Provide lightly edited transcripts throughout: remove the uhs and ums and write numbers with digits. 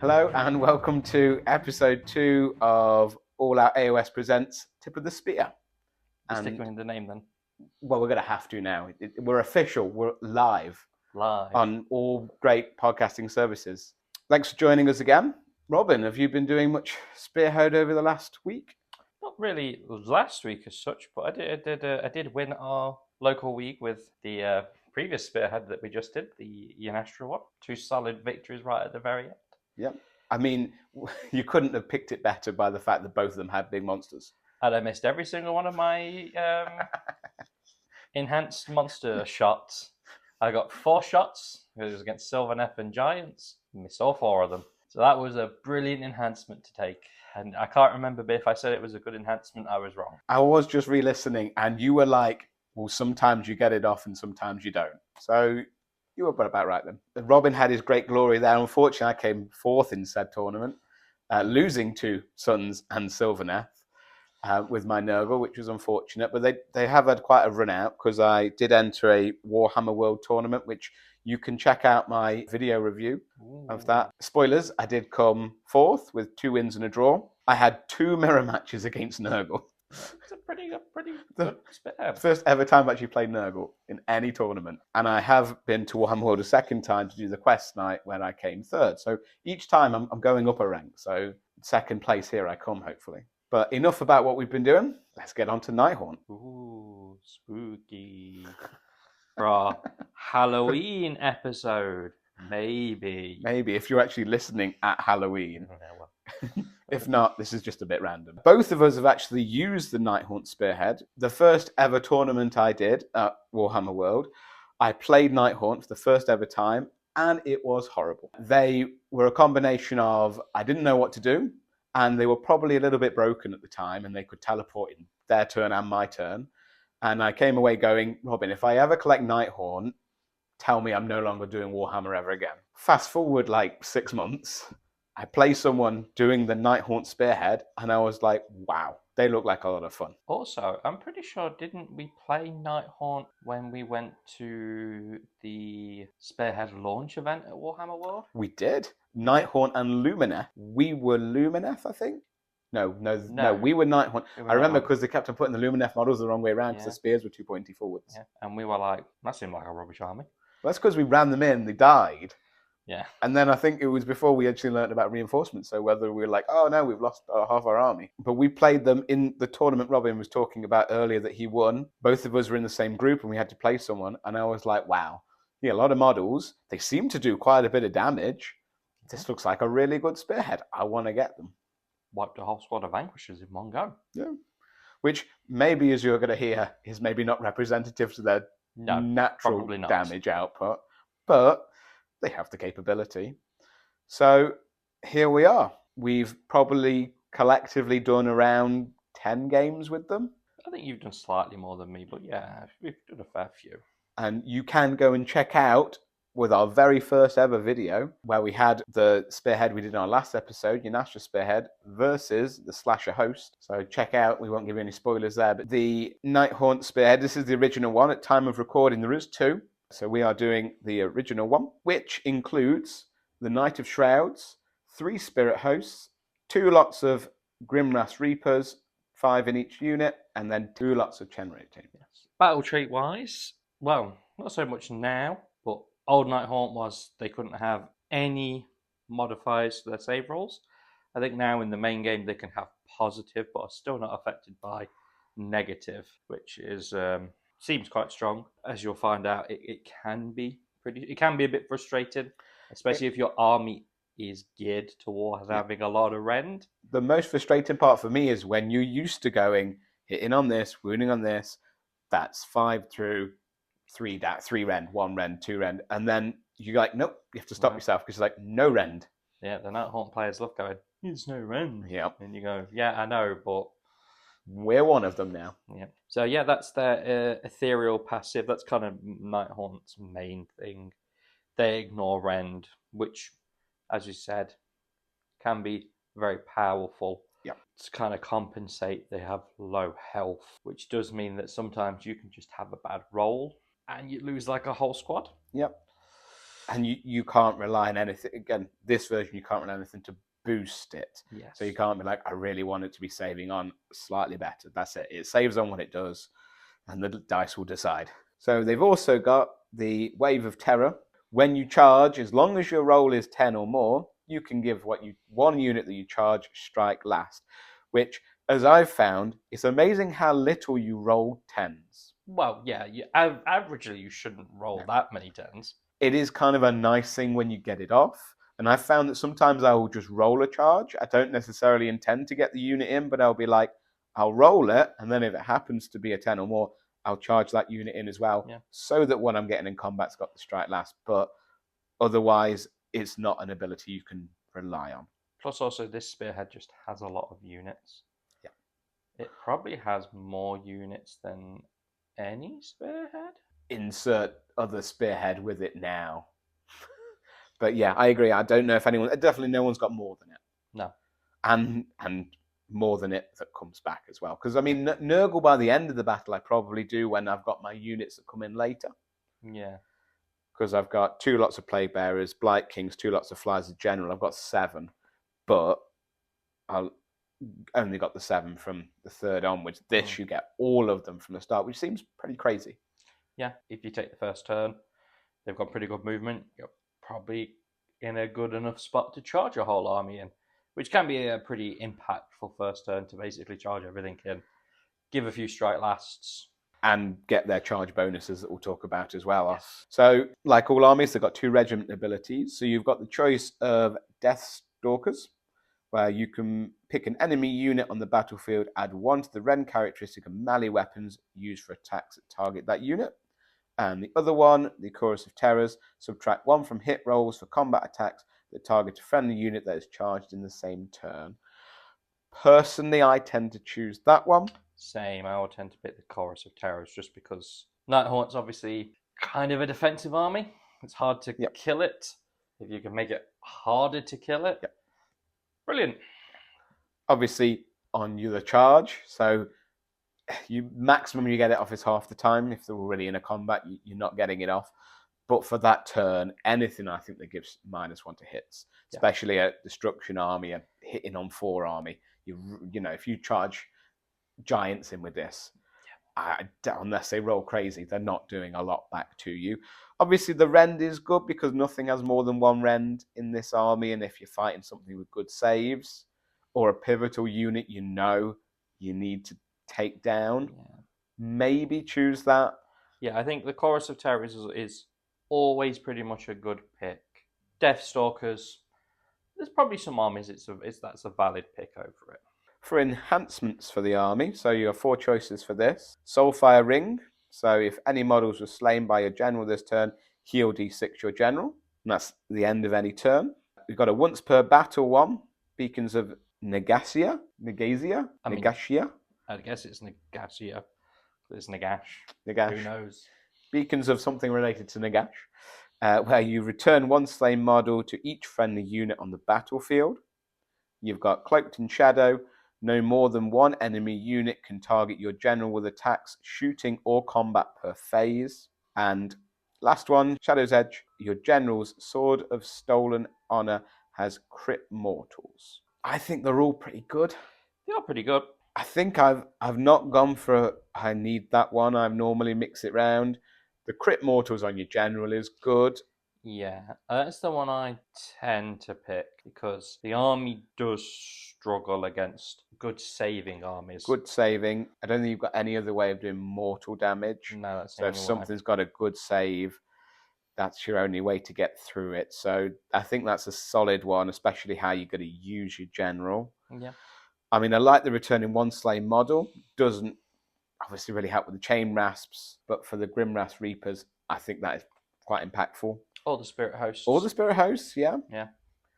Hello and welcome to episode 2 of All-Out AOS presents Tip of the Spear. Stick in the name then. Well, we're going to have to now. We're official. We're live on all great podcasting services. Thanks for joining us again. Robin, have you been doing much Spearhead over the last week? Not really last week as such, but I did win our local week with the previous Spearhead that we just did, the Yanastra one. 2 solid victories right at the very end. Yep. I mean, you couldn't have picked it better by the fact that both of them had big monsters. And I missed every single one of my enhanced monster shots. I got 4 shots. It was against Sylvaneth and Giants. Missed all 4 of them. So that was a brilliant enhancement to take. And I can't remember, but if I said it was a good enhancement, I was wrong. I was just re-listening, and you were like, well, sometimes you get it off and sometimes you don't. So you were about right then. Robin had his great glory there. Unfortunately, I came 4th in said tournament, losing to Suns and Sylvaneth with my Nurgle, which was unfortunate. But they have had quite a run out because I did enter a Warhammer World tournament, which you can check out my video review of that. Spoilers, I did come 4th with 2 wins and a draw. I had 2 mirror matches against Nurgle. It's a pretty good Spearhead. First ever time I've actually played Nurgle in any tournament. And I have been to Warhammer World a second time to do the quest night when I came 3rd. So each time I'm going up a rank. So 2nd place here I come, hopefully. But enough about what we've been doing. Let's get on to Nighthaunt. Ooh, spooky. For our Halloween episode. Maybe, if you're actually listening at Halloween. Yeah, If not, this is just a bit random. Both of us have actually used the Nighthaunt Spearhead. The first ever tournament I did at Warhammer World, I played Nighthaunt for the first ever time, and it was horrible. They were a combination of, I didn't know what to do, and they were probably a little bit broken at the time, and they could teleport in their turn and my turn. And I came away going, Robin, if I ever collect Nighthaunt, tell me I'm no longer doing Warhammer ever again. Fast forward like 6 months, I play someone doing the Nighthaunt Spearhead, and I was like, wow, they look like a lot of fun. Also, I'm pretty sure, didn't we play Nighthaunt when we went to the Spearhead launch event at Warhammer World? We did. Nighthaunt and Lumineth. We were Lumineth, I think. No, we were Nighthaunt. I remember because they kept on putting the Lumineth models the wrong way around because the spears were too pointy forwards. Yeah, and we were like, that seemed like a rubbish army. Well, that's because we ran them in, they died. Yeah. And then I think it was before we actually learned about reinforcements. So whether we were like, oh no, we've lost half our army. But we played them in the tournament Robin was talking about earlier that he won. Both of us were in the same group and we had to play someone. And I was like, wow, yeah, a lot of models. They seem to do quite a bit of damage. This looks like a really good Spearhead. I want to get them. Wiped a whole squad of Vanquishers in one go. Yeah. Which maybe, as you're going to hear, is maybe not representative to their natural damage output. But they have the capability. So here we are. We've probably collectively done around 10 games with them. I think you've done slightly more than me, but yeah, we've done a fair few. And you can go and check out with our very first ever video where we had the Spearhead we did in our last episode, Yanastra Spearhead, versus the Slasher Host. So check out, we won't give you any spoilers there, but the Nighthaunt Spearhead, this is the original one. At time of recording, there is 2. So we are doing the original one, which includes the Knight of Shrouds, 3 Spirit Hosts, 2 lots of Grimwrath Reapers, 5 in each unit, and then 2 lots of Chenray team. Yes. Battle trait wise, well, not so much now, but old Nighthaunt was they couldn't have any modifiers to their save rolls. I think now in the main game they can have positive, but are still not affected by negative, which is seems quite strong. As you'll find out, it can be a bit frustrating, especially if your army is geared towards having a lot of rend. The most frustrating part for me is when you're used to going, hitting on this, wounding on this, that's 5 through 3 rend, 1 rend, 2 rend, and then you're like, nope, you have to stop yourself because it's like, no rend. Yeah, the Nighthaunt players love going, it's no rend. Yeah. And you go, yeah, I know, but we're one of them now. Yeah. So yeah, that's their ethereal passive. That's kind of Nighthaunt's main thing. They ignore rend, which, as you said, can be very powerful. Yeah. To kind of compensate, they have low health, which does mean that sometimes you can just have a bad roll and you lose like a whole squad. Yep. And you can't rely on anything. Again, this version, you can't rely on anything to boost it. Yes. So you can't be like, I really want it to be saving on slightly better. That's it. It saves on what it does, and the dice will decide. So they've also got the Wave of Terror. When you charge, as long as your roll is 10 or more, you can give one unit that you charge strike last, which, as I've found, it's amazing how little you roll 10s. Well, yeah, averagely you shouldn't roll that many 10s. It is kind of a nice thing when you get it off. And I've found that sometimes I will just roll a charge. I don't necessarily intend to get the unit in, but I'll be like, I'll roll it. And then if it happens to be a 10 or more, I'll charge that unit in as well. Yeah. So that when I'm getting in combat's got the strike last. But otherwise, it's not an ability you can rely on. Plus, also, this Spearhead just has a lot of units. Yeah. It probably has more units than any Spearhead. Insert other Spearhead with it now. But yeah, I agree. I don't know if definitely no one's got more than it. No. And more than it that comes back as well. Because, I mean, Nurgle by the end of the battle, I probably do when I've got my units that come in later. Yeah. Because I've got 2 lots of Plague Bearers, Blight Kings, 2 lots of Flyers of General. I've got 7. But I only got the 7 from the 3rd onwards. This, you get all of them from the start, which seems pretty crazy. Yeah, if you take the first turn, they've got pretty good movement. You're probably in a good enough spot to charge your whole army in, which can be a pretty impactful first turn to basically charge everything in, give a few strike lasts. And get their charge bonuses that we'll talk about as well. Yes. So, like all armies, they've got 2 regiment abilities. So you've got the choice of Death Stalkers, where you can pick an enemy unit on the battlefield, add 1 to the Ren characteristic of melee weapons used for attacks that target that unit. And the other one, the Chorus of Terrors, subtract 1 from hit rolls for combat attacks that target a friendly unit that is charged in the same turn. Personally, I tend to choose that one. Same, I would tend to pick the Chorus of Terrors just because Nighthaunt's obviously kind of a defensive army. It's hard to kill it. If you can make it harder to kill it, brilliant. Obviously, on the charge, so maximum you get it off is half the time. If they're already in a combat, you're not getting it off. But for that turn, anything I think that gives -1 to hits, especially a destruction army, a hitting on 4 army. You know, if you charge giants in with this, unless they roll crazy, they're not doing a lot back to you. Obviously, the rend is good because nothing has more than 1 rend in this army, and if you're fighting something with good saves or a pivotal unit, you know you need to take down. Maybe choose that. Yeah, I think the Chorus of Terrors is always pretty much a good pick. Deathstalkers, there's probably some armies that's a valid pick over it. For enhancements for the army, so you have 4 choices for this. Soulfire Ring, so if any models were slain by your general this turn, heal D6 your general, and that's the end of any turn. We've got a once per battle one, Beacons of Negacia. I guess it's Negacia. It's Nagash. Nagash. Who knows? Beacons of something related to Nagash, where you return 1 slain model to each friendly unit on the battlefield. You've got Cloaked in Shadow. No more than 1 enemy unit can target your general with attacks, shooting, or combat per phase. And last one, Shadow's Edge. Your general's Sword of Stolen Honor has crit mortals. I think they're all pretty good. They are pretty good. I think I've not gone for I need that one. I normally mix it round. The crit mortals on your general is good. Yeah, that's the one I tend to pick because the army does struggle against good saving armies. Good saving. I don't think you've got any other way of doing mortal damage. No, that's so if something's got a good save, that's your only way to get through it. So I think that's a solid one, especially how you're going to use your general. Yeah. I mean, I like the returning 1 slain model. Doesn't obviously really help with the chain rasps, but for the Grimwrath Reapers, I think that is quite impactful. Or the Spirit Hosts. Or the Spirit Hosts, yeah. Yeah,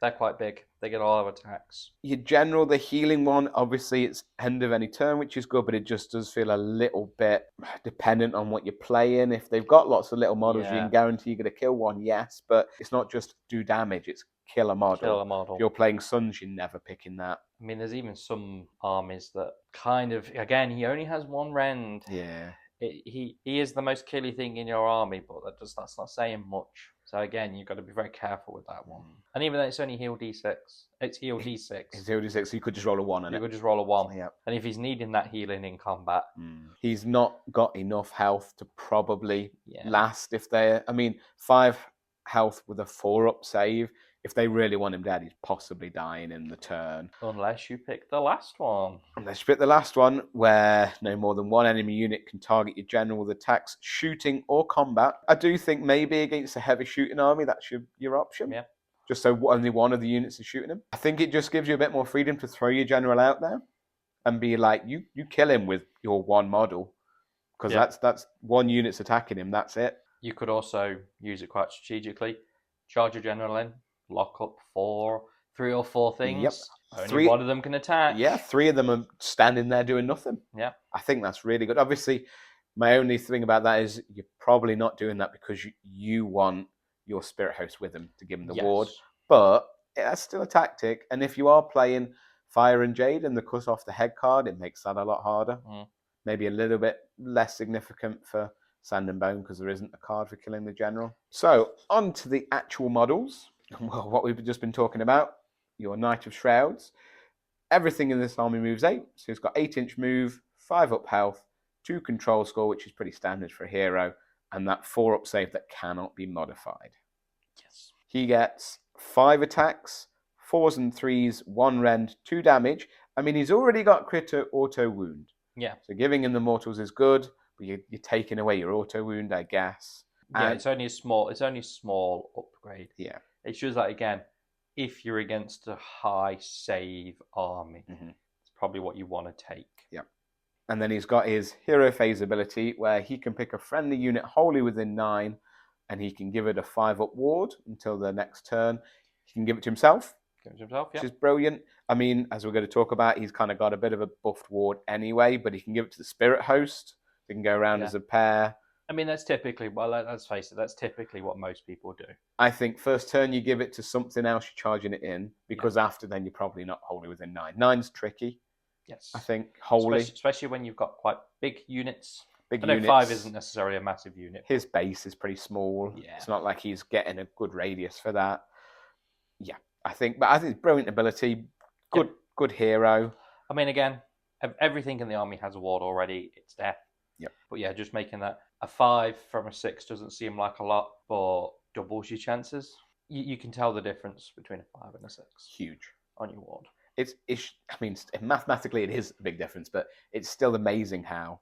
they're quite big. They get a lot of attacks. Your general, the healing one, obviously it's end of any turn, which is good, but it just does feel a little bit dependent on what you're playing. If they've got lots of little models, you can guarantee you're going to kill one, yes, but it's not just do damage, it's kill a model. Kill a model. If you're playing Suns, you're never picking that. I mean, there's even some armies that kind of, again, he only has 1 rend. Yeah. He is the most killy thing in your army, but that's not saying much. So again, you've got to be very careful with that one. And even though it's only heal D6, it's heal D6. It's heal D6, so you could just roll a 1 on You it. could just roll a 1. Yep. And if he's needing that healing in combat, He's not got enough health to probably yeah. last if they're... I mean, 5 health with a 4-up save. If they really want him dead, he's possibly dying in the turn. Unless you pick the last one. Unless you pick the last one, where no more than one enemy unit can target your general with attacks, shooting, or combat. I do think maybe against a heavy shooting army, that's your option. Yeah. Just so only one of the units is shooting him. I think it just gives you a bit more freedom to throw your general out there and be like, you kill him with your one model. Because that's one unit's attacking him, that's it. You could also use it quite strategically. Charge your general in, lock up 3 or 4 things. Yep. Only one of them can attack. Yeah, 3 of them are standing there doing nothing. Yeah. I think that's really good. Obviously, my only thing about that is you're probably not doing that because you want your Spirit Host with him to give him the ward. But that's still a tactic. And if you are playing Fire and Jade and the cut off the head card, it makes that a lot harder. Maybe a little bit less significant for Sand and Bone because there isn't a card for killing the general. So, on to the actual models. Well, what we've just been talking about. Your Knight of Shrouds. Everything in this army moves 8. So he's got 8-inch move, 5 up health, 2 control score, which is pretty standard for a hero, and that 4 up save that cannot be modified. Yes. He gets 5 attacks, 4s and 3s, 1 rend, 2 damage. I mean, he's already got crit auto wound. Yeah. So giving him the mortals is good, but you're taking away your auto wound, I guess. Yeah, it's only a small upgrade. Yeah. It's just like, again, if you're against a high save army, it's probably what you want to take. Yeah. And then he's got his hero phase ability where he can pick a friendly unit wholly within 9 and he can give it a 5-up ward until the next turn. He can give it to himself. Which is brilliant. I mean, as we're going to talk about, he's kind of got a bit of a buffed ward anyway, but he can give it to the Spirit Host. They can go around as a pair. I mean, that's typically, well, let's face it, that's typically what most people do. I think first turn you give it to something else you're charging it in, because after then you're probably not wholly within 9. 9's tricky. Yes. I think wholly. Especially when you've got quite big units. Big I know units. 5 isn't necessarily a massive unit. His base is pretty small. Yeah. It's not like he's getting a good radius for that. Yeah, I think it's brilliant ability. Good hero. I mean, again, everything in the army has a ward already. It's death. Yep. But yeah, just making that a 5 from a 6 doesn't seem like a lot, but doubles your chances. You can tell the difference between a 5 and a 6. Huge. On your ward. I mean, mathematically it is a big difference, but it's still amazing how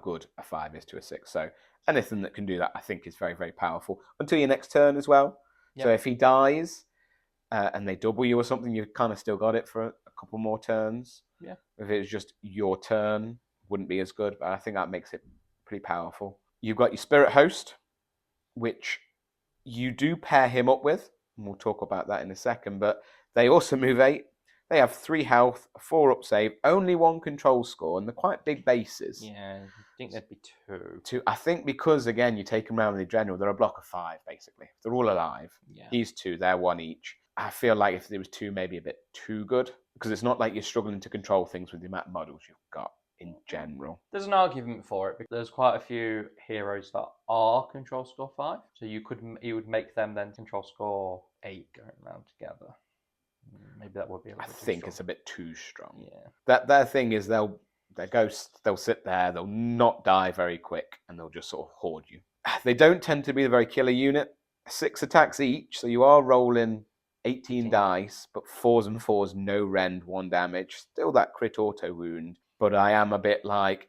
good a 5 is to a 6. So anything that can do that, I think, is very, very powerful. Until your next turn as well. Yep. So if he dies and they double you or something, you've kind of still got it for a couple more turns. Yeah. If it's just your turn, wouldn't be as good, but I think that makes it pretty powerful. You've got your Spirit Host, which you do pair him up with, and we'll talk about that in a second, but they also move 8. They have 3 health, a 4 up save, only 1 control score, and they're quite big bases. Yeah, I think there'd be 2. I think because, again, you take them around in the general, they're a block of 5, basically. They're all alive. Yeah. He's 2, they're 1 each. I feel like if there was 2, maybe a bit too good, because it's not like you're struggling to control things with the amount of models you've got in general. There's an argument for it, because there's quite a few heroes that are control score 5, so you would make them then control score 8 going around together. Maybe that would be a little bit too strong. It's a bit too strong. Yeah. Their thing is they'll sit there, they'll not die very quick, and they'll just sort of hoard you. They don't tend to be a very killer unit. 6 attacks each, so you are rolling 18 dice, but 4s and 4s, no rend, 1 damage. Still that crit auto wound, but I am a bit like,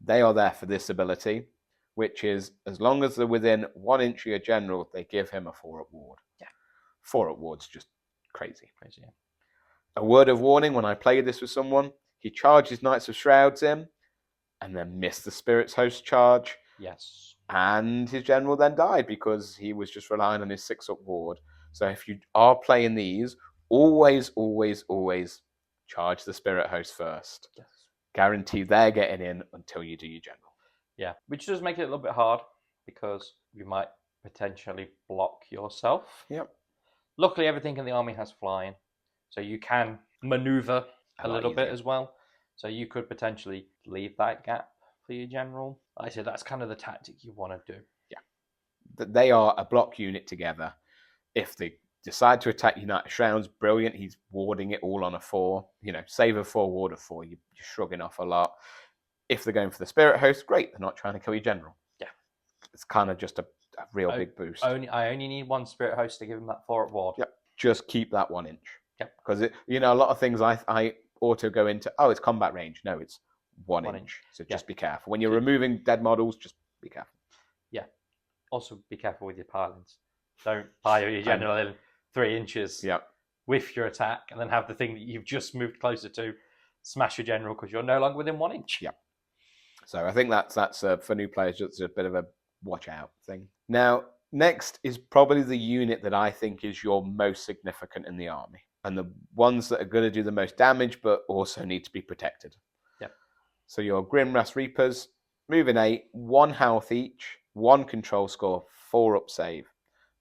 they are there for this ability, which is, as long as they're within 1 inch of your general, they give him a 4-up ward. Yeah. 4-up ward's just crazy. Yeah. A word of warning, when I played this with someone, he charges Knights of Shrouds in, and then missed the Spirit's Host charge. Yes. And his general then died, because he was just relying on his 6-up ward. So if you are playing these, always, always, always charge the Spirit Host first. Yes. Guarantee they're getting in until you do your general. Yeah, which does make it a little bit hard, because you might potentially block yourself. Yep. Luckily, everything in the army has flying, so you can maneuver a little bit as well. So you could potentially leave that gap for your general. Like I said, that's kind of the tactic you want to do. That they are a block unit together. If they decide to attack United Shroud's, brilliant. He's warding it all on a 4. Save a 4, ward a 4. You're shrugging off a lot. If they're going for the Spirit Host, great. They're not trying to kill your general. Yeah. It's kind of just a real big boost. I only need one Spirit Host to give him that 4 at ward. Yep. Just keep that 1 inch. Yep. Because a lot of things I auto go into, it's combat range. No, it's 1 inch. So just be careful. When you're removing dead models, just be careful. Yeah. Also be careful with your pilings. Don't fire your general in 3 inches with your attack and then have the thing that you've just moved closer to smash your general because you're no longer within 1 inch. Yeah. So I think that's for new players, just a bit of a watch out thing. Now, next is probably the unit that I think is your most significant in the army, and the ones that are going to do the most damage, but also need to be protected. Yep. So your Grimras Reapers, moving 8, 1 health each, 1 control score, 4 up save.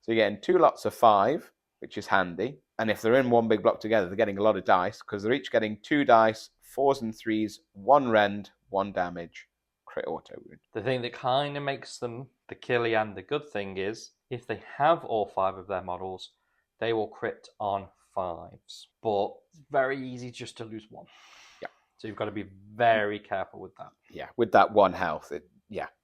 So you're getting 2 lots of 5, which is handy. And if they're in one big block together, they're getting a lot of dice because they're each getting 2 dice, 4s and 3s, 1 rend, 1 damage, crit auto wound. The thing that kind of makes them the killy and the good thing is if they have all 5 of their models, they will crit on 5s. But it's very easy just to lose 1. Yeah. So you've got to be very careful with that. Yeah, with that 1 health,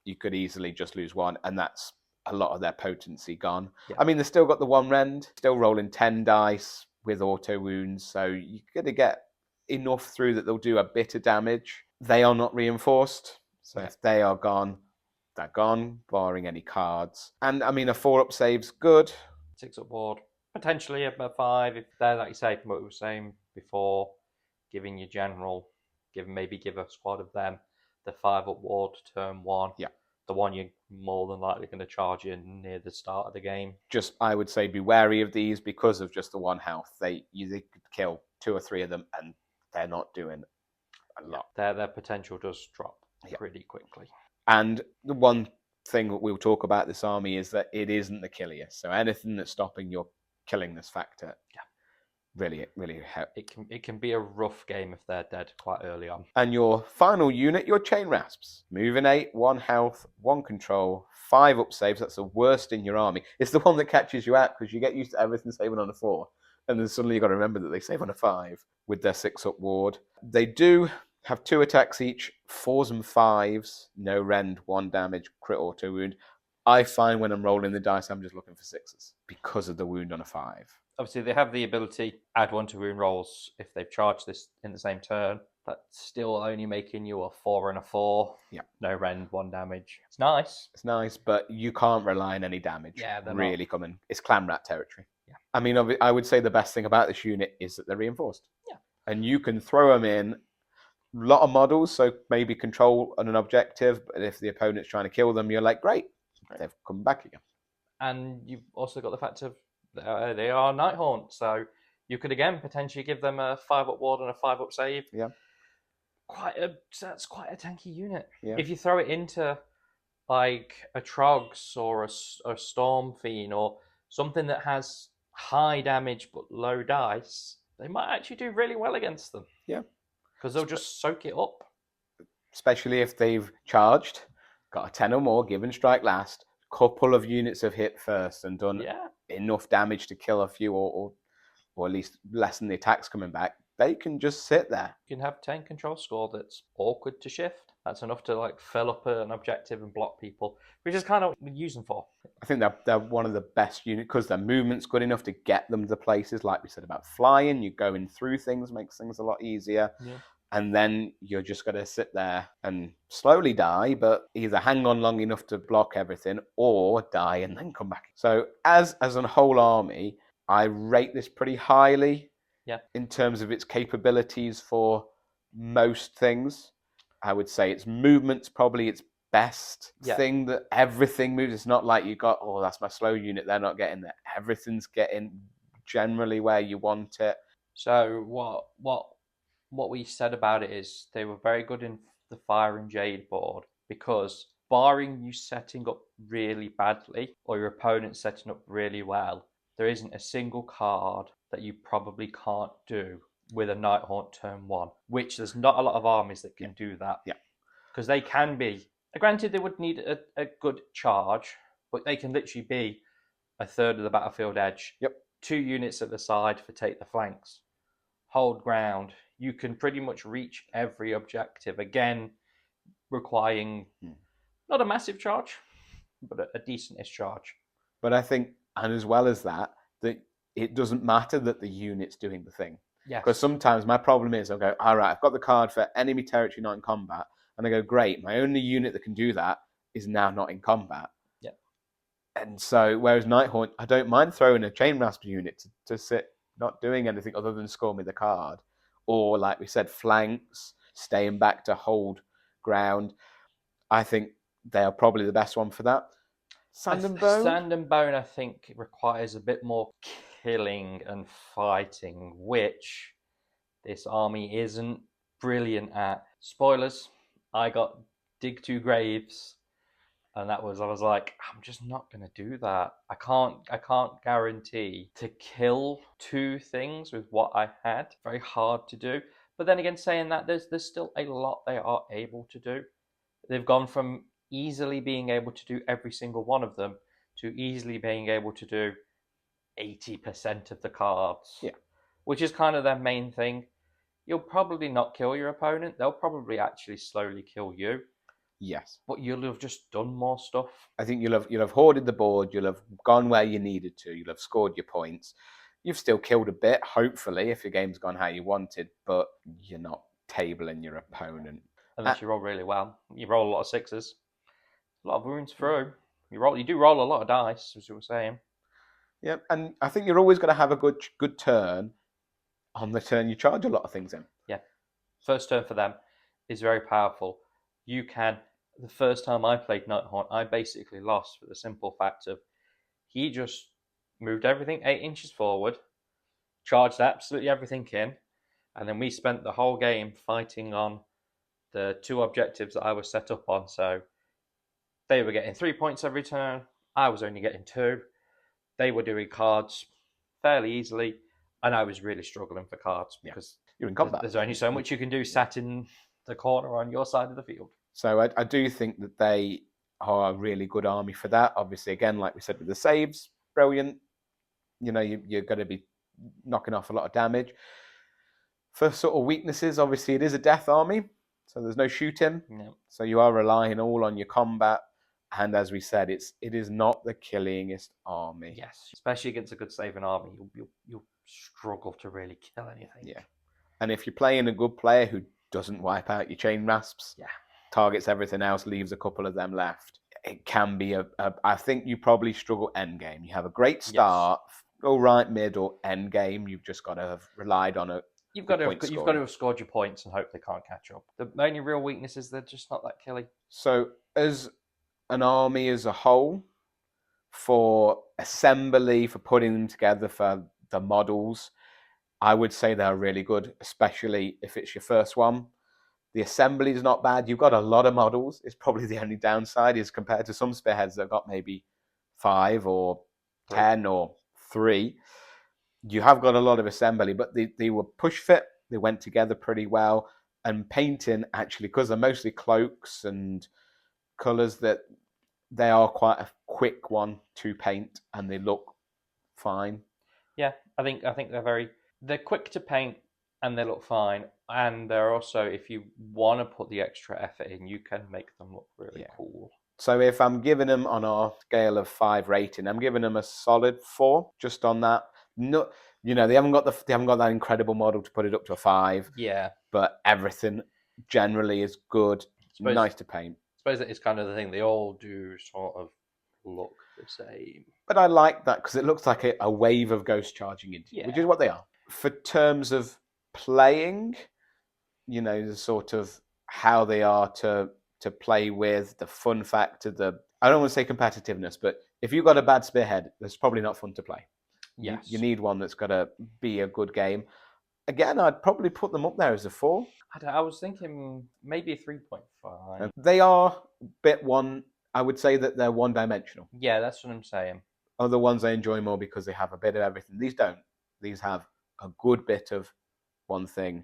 you could easily just lose 1, and that's a lot of their potency gone. Yeah. I mean, they've still got the 1 rend, still rolling 10 dice with auto wounds, so you're going to get enough through that they'll do a bit of damage. They are not reinforced, so if they are gone, they're gone, barring any cards. And I mean, a 4 up save's good. 6 up ward, potentially a 5 if they're, like you say, from what we were saying before, giving your general, give a squad of them the 5 up ward turn 1. Yeah. The one you're more than likely going to charge in near the start of the game. Just, I would say, be wary of these because of just the 1 health. They could kill 2 or 3 of them, and they're not doing a lot. Their potential does drop pretty quickly. And the one thing that we'll talk about this army is that it isn't the killiest. So anything that's stopping your killing this factor, really help. It can be a rough game if they're dead quite early on. And your final unit, your Chain Rasps. Moving 8, 1 health, 1 control, 5 up saves. That's the worst in your army. It's the one that catches you out because you get used to everything saving on a 4. And then suddenly you've got to remember that they save on a 5 with their 6 up ward. They do have 2 attacks each, 4s and 5s, no rend, 1 damage, crit auto wound. I find when I'm rolling the dice, I'm just looking for 6s because of the wound on a 5. Obviously, they have the ability add 1 to wound rolls if they've charged this in the same turn. That's still only making you a 4 and a 4. Yeah. No rend, 1 damage. It's nice. It's nice, but you can't rely on any damage. Yeah, they're really not. Coming. It's clan rat territory. Yeah. I mean, I would say the best thing about this unit is that they're reinforced. Yeah. And you can throw them in a lot of models, so maybe control on an objective, but if the opponent's trying to kill them, you're like, great. They've come back again. And you've also got the fact of they are Nighthaunt, so you could again potentially give them a 5 up ward and a 5 up save. Yeah. That's quite a tanky unit. Yeah. If you throw it into like a Trogs or a Storm Fiend or something that has high damage but low dice, they might actually do really well against them. Yeah. Because they'll just soak it up. Especially if they've charged, got a 10 or more, given strike last, couple of units have hit first and done enough damage to kill a few or at least lessen the attacks coming back, they can just sit there. You can have 10 control score that's awkward to shift. That's enough to like fill up an objective and block people, which is kind of what we use them for. I think they're one of the best units because their movement's good enough to get them to places. Like we said about flying, you going through things makes things a lot easier. Yeah. And then you're just going to sit there and slowly die, but either hang on long enough to block everything or die and then come back. So as a whole army, I rate this pretty highly in terms of its capabilities for most things. I would say its movement's probably its best thing, that everything moves. It's not like you got, that's my slow unit, they're not getting there. Everything's getting generally where you want it. So what we said about it is they were very good in the Fire and Jade board because barring you setting up really badly or your opponent setting up really well, there isn't a single card that you probably can't do with a Nighthaunt turn 1, which there's not a lot of armies that can do that. Yeah. because they can be. Granted, they would need a good charge, but they can literally be a third of the battlefield edge. Yep. 2 units at the side for take the flanks. Hold ground. You can pretty much reach every objective. Again, requiring not a massive charge, but a decentish charge. But I think, and as well as that it doesn't matter that the unit's doing the thing. Yes. Because sometimes my problem is I'll go, all right, I've got the card for enemy territory not in combat. And I go, great, my only unit that can do that is now not in combat. Yeah. And so, whereas Nighthaunt, I don't mind throwing a Chain Rasp unit to sit not doing anything other than score me the card. Or, like we said, flanks, staying back to hold ground. I think they are probably the best one for that. Sand and Bone? Sand and Bone, I think, requires a bit more killing and fighting, which this army isn't brilliant at. Spoilers, I got Dig 2 Graves, and I was like, I'm just not going to do that. I can't guarantee to kill 2 things with what I had. Very hard to do. But then again, saying that, there's still a lot they are able to do. They've gone from easily being able to do every single one of them to easily being able to do 80% of the cards. Yeah. Which is kind of their main thing. You'll probably not kill your opponent. They'll probably actually slowly kill you. Yes. But you'll have just done more stuff. I think you'll have hoarded the board, you'll have gone where you needed to, you'll have scored your points. You've still killed a bit, hopefully, if your game's gone how you wanted, but you're not tabling your opponent. Unless you roll really well. You roll a lot of 6s. A lot of wounds through. You do roll a lot of dice, as you were saying. Yeah, and I think you're always going to have a good turn on the turn you charge a lot of things in. Yeah. First turn for them is very powerful. You can, the first time I played Nighthaunt, I basically lost for the simple fact of he just moved everything 8 inches forward, charged absolutely everything in, and then we spent the whole game fighting on the 2 objectives that I was set up on. So they were getting 3 points every turn. I was only getting 2. They were doing cards fairly easily, and I was really struggling for cards because you're in combat. There's only so much you can do sat in the corner on your side of the field. So I do think that they are a really good army for that. Obviously, again, like we said with the saves, brilliant. You know, you're going to be knocking off a lot of damage. For sort of weaknesses, obviously, it is a death army, so there's no shooting. No. So you are relying all on your combat. And as we said, it is not the killingest army. Yes, especially against a good saving army, you'll struggle to really kill anything. Yeah. And if you're playing a good player who doesn't wipe out your chain rasps, targets everything else, leaves a couple of them left, it can be I think you probably struggle end game. You have a great start, go right mid or end game. You've just got to have relied on it. You've got to have scored your points and hope they can't catch up. The only real weakness is they're just not that killy. So as an army as a whole, for assembly, for putting them together, for the models, I would say they're really good, especially if it's your first one. The assembly is not bad. You've got a lot of models. It's probably the only downside is compared to some spearheads that have got maybe 5 or 10 or 3. You have got a lot of assembly, but they were push fit. They went together pretty well. And painting, actually, because they're mostly cloaks and colours, that they are quite a quick one to paint and they look fine. Yeah, I think they're quick to paint and they look fine. And they're also, if you want to put the extra effort in, you can make them look really cool. So if I'm giving them on our scale of 5 rating, I'm giving them a solid 4 just on that. No, they haven't got that incredible model to put it up to a 5. Yeah. But everything generally is good. Nice to paint. I suppose that is kind of the thing. They all do sort of look the same. But I like that because it looks like a wave of ghosts charging into you, which is what they are. For terms of playing, the sort of how they are to play with, the fun factor, I don't want to say competitiveness, but if you've got a bad spearhead, that's probably not fun to play. Yes. You need one that's got to be a good game. Again, I'd probably put them up there as a 4. I was thinking maybe a 3.5. They are a bit I would say that they're one-dimensional. Yeah, that's what I'm saying. Other ones I enjoy more because they have a bit of everything. These don't. These have a good bit of one thing,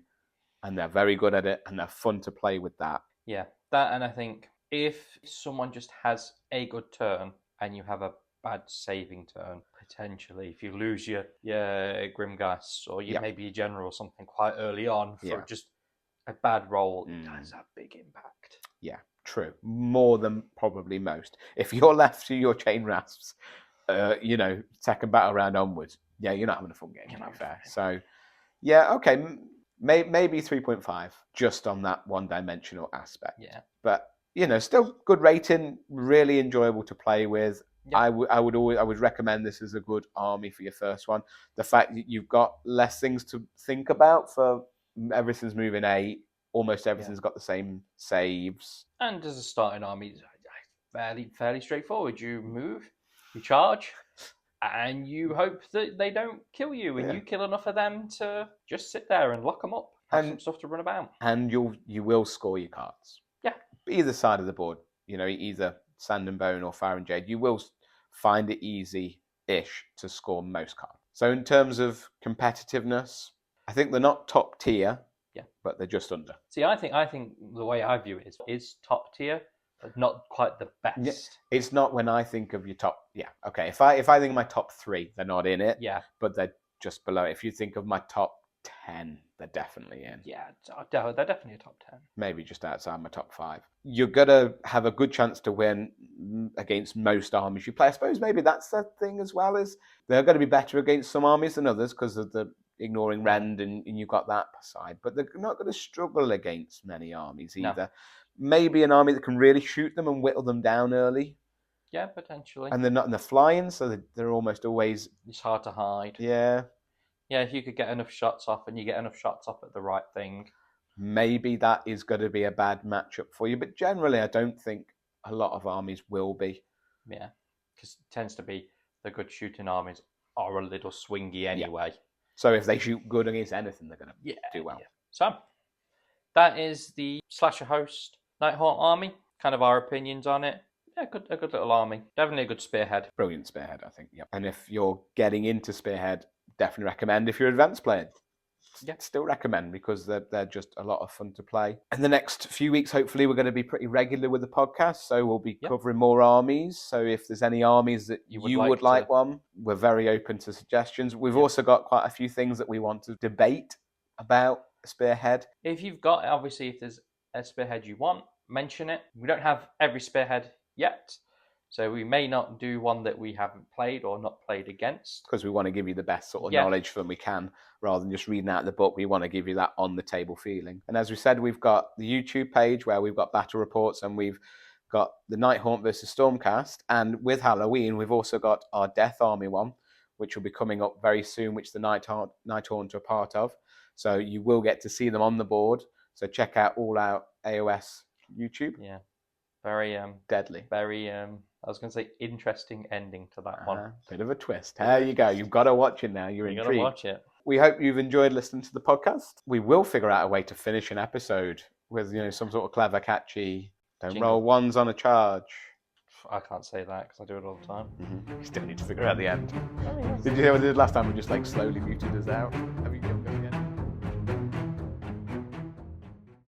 and they're very good at it, and they're fun to play with that. Yeah. That, and I think if someone just has a good turn and you have a bad saving turn, potentially, if you lose your Grimgas or Yep. maybe your general or something quite early on for Yeah. just a bad roll, it does have big impact. Yeah, true. More than probably most. If you're left to your chain rasps, second battle round onwards, yeah, you're not having a fun game, to be fair. So, yeah, okay, maybe 3.5 just on that one-dimensional aspect. Yeah. But, still good rating, really enjoyable to play with. Yep. I would recommend this as a good army for your first one. The fact that you've got less things to think about for everything's moving 8. Almost everything's got the same saves. And as a starting army, fairly straightforward. You move, you charge, and you hope that they don't kill you, and you kill enough of them to just sit there and lock them up, have some stuff to run about. And you will score your cards. Yeah. Either side of the board, either Sand and Bone or Fire and Jade, you will find it easy-ish to score most cards. So in terms of competitiveness, I think they're not top tier. Yeah, but they're just under. See, I think the way I view it is top tier, but not quite the best. Yeah, it's not when I think of your top. Yeah, okay. If I think of my top 3, they're not in it. Yeah, but they're just below. If you think of my top 10, they're definitely in. Yeah, they're definitely a top 10. Maybe just outside my top 5. You're gonna have a good chance to win against most armies you play. I suppose maybe that's the thing as well, is they're going to be better against some armies than others because of the ignoring Rend, and you've got that side. But they're not going to struggle against many armies either. No. Maybe an army that can really shoot them and whittle them down early. Yeah, potentially. And they're not in the flying, so they're almost always... It's hard to hide. Yeah. Yeah, if you could get enough shots off and you get enough shots off at the right thing. Maybe that is going to be a bad matchup for you. But generally, I don't think a lot of armies will be. Yeah, because it tends to be the good shooting armies are a little swingy anyway. Yeah. So if they shoot good against anything, they're going to do well. Yeah. So that is the Slasher Host Nighthaunt army. Kind of our opinions on it. Yeah, a good little army. Definitely a good Spearhead. Brilliant Spearhead, I think. Yep. And if you're getting into Spearhead, definitely recommend. If you're advanced playing, still recommend, because they're just a lot of fun to play. In the next few weeks, hopefully, we're going to be pretty regular with the podcast, so we'll be covering more armies. So if there's any armies that you would like one, we're very open to suggestions. We've also got quite a few things that we want to debate about Spearhead. If you've got, obviously, if there's a Spearhead you want, mention it. We don't have every Spearhead yet, so we may not do one that we haven't played or not played against, because we want to give you the best sort of knowledge from we can, rather than just reading out the book. We want to give you that on the table feeling. And as we said, we've got the YouTube page where we've got battle reports, and we've got the Nighthaunt versus Stormcast, and with Halloween we've also got our Death Army one, which will be coming up very soon, which the Nighthaunt are part of. So you will get to see them on the board. So check out All-Out AOS YouTube. Yeah. Very deadly. Very I was going to say interesting ending to that one. Bit of a twist. There you go. You've got to watch it now. You're intrigued. Got to watch it. We hope you've enjoyed listening to the podcast. We will figure out a way to finish an episode with some sort of clever, catchy. Don't roll ones on a charge. I can't say that because I do it all the time. You still need to figure out the end. Did you hear what we did last time? We just slowly muted us out.